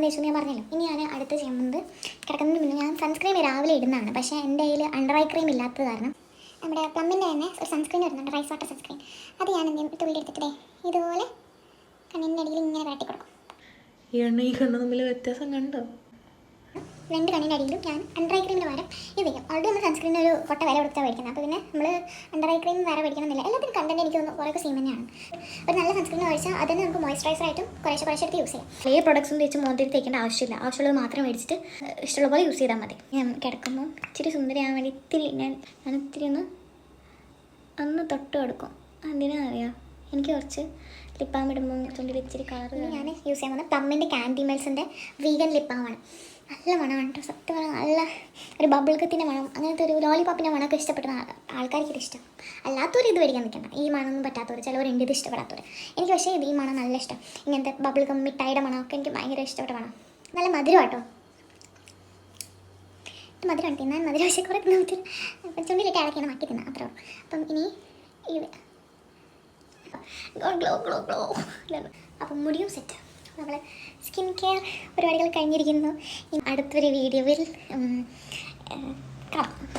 തേച്ചു ഞാൻ പറഞ്ഞല്ലോ. ഇനി ഞാൻ അടുത്ത് ചെയ്യുന്നത് കിടക്കുന്നതിന് മുന്നേ ഞാൻ സൺസ്ക്രീൻ രാവിലെ ഇടുന്നതാണ്. പക്ഷേ എൻ്റെ കയ്യിൽ അണ്ടർ ഐ ക്രീം ഇല്ലാത്തത് കാരണം നമ്മുടെ പ്ലമ്മിൻ്റെ തന്നെ ഒരു സൺസ്ക്രീൻ വരുന്നുണ്ട്, റൈസ് വാട്ടർ സൺസ്ക്രീൻ. അത് ഞാൻ എന്തെങ്കിലും തുള്ളി എടുത്തിട്ടേ ഇതുപോലെ കണ്ണിൻ്റെ അടിയിൽ ഇങ്ങനെ കാട്ടി കൊടുക്കും. ഈ എണ്ണ ഈ കണ്ണ് തമ്മിൽ വ്യത്യാസം കണ്ടോ? 2 കണ്ണിൻ്റെ അടിയിലും ഞാൻ അണ്ടർ ഐ ക്രീമിന് പകരം ഇത് വയ്ക്കും. ഓൾറെഡി നമ്മൾ സൺസ്ക്രീനിന് ഒരു കൊട്ട വില കൊടുത്താൽ മേടിക്കുന്നത്. അപ്പോൾ പിന്നെ നമ്മൾ അണ്ടർ ഐ ക്രീം വേറെ മേടിക്കണമെന്നില്ല. എല്ലാത്തിനും കണ്ടന്റ് എനിക്ക് തോന്നുന്നു കുറേയൊക്കെ സെയിം തന്നെയാണ്. ഒരു നല്ല സൺസ്ക്രീൻ മേടിച്ചാൽ അതിന് നമുക്ക് മോയ്സ്ചറൈസർ ആയിട്ടും കുറേശ്ശെ എടുത്ത് യൂസ് ചെയ്യാം. ഏത് പ്രൊഡക്ട്സും തേച്ച് മുഖത്തേക്ക് തേക്കേണ്ട ആവശ്യമില്ല. ആവശ്യമുള്ളത് മാത്രം മേടിച്ചിട്ട് ഇഷ്ടമുള്ള പോലെ യൂസ് ചെയ്താൽ മതി. ഞാൻ കിടക്കുമ്പോൾ ഇച്ചിരി സുന്ദരിയാകാൻ വേണ്ടി ഞാൻ ഇത്തിരി ഒന്ന് തൊട്ട് കൊടുക്കും. എന്തിനാണെന്നറിയാം, എനിക്ക് കുറച്ച് ലിപ് ബാം ഇടുമ്പോൾ ചുണ്ടിൽ ഇച്ചിരി കളർ. ഞാൻ യൂസ് ചെയ്യാൻ പോകുന്നത് പ്ലമ്മിൻ്റെ ക്യാൻഡി മെൽസിൻ്റെ വീഗൻ ലിപ് ബാമാണ്. നല്ല മണമാണ് കേട്ടോ, സത്യം പറഞ്ഞാൽ നല്ല ഒരു ബബിൾ ഗത്തിൻ്റെ മണം, അങ്ങനത്തെ ഒരു ലോലിപോപ്പിൻ്റെ മണമൊക്കെ ഇഷ്ടപ്പെടുന്ന ആൾക്കാർക്ക് ഇത് ഇഷ്ടം. അല്ലാത്തവർ ഇത് മേടിക്കാൻ നിൽക്കണ്ട. ഈ മണമൊന്നും പറ്റാത്തവർ, ചിലവരുണ്ട് ഇത് ഇഷ്ടപ്പെടാത്തവർ. എനിക്ക് പക്ഷേ ഈ മണം നല്ല ഇഷ്ടം. ഇങ്ങനത്തെ ബബിൾ ഗം മിഠായിയുടെ മണമൊക്കെ എനിക്ക് ഭയങ്കര ഇഷ്ടപ്പെട്ട മണം. നല്ല മധുരം കേട്ടോ, മധുരം തിന്നാൻ മധുരം പക്ഷേ കുറേ തിന്നാൻ പറ്റും. അപ്പം ചുണ്ടിലിട്ട് ഇടയ്ക്കാണ് മാറ്റി തിന്നാം അത്രേ ഉള്ളൂ. അപ്പം ഇനി ഗ്ലോ ഗ്ലോ ഗ്ലോ. അപ്പം മുടിയും സെറ്റ്. നമ്മൾ സ്കിൻ കെയർ പരിപാടികൾ കഴിഞ്ഞിരിക്കുന്നു. അടുത്തൊരു വീഡിയോയിൽ കാണാം.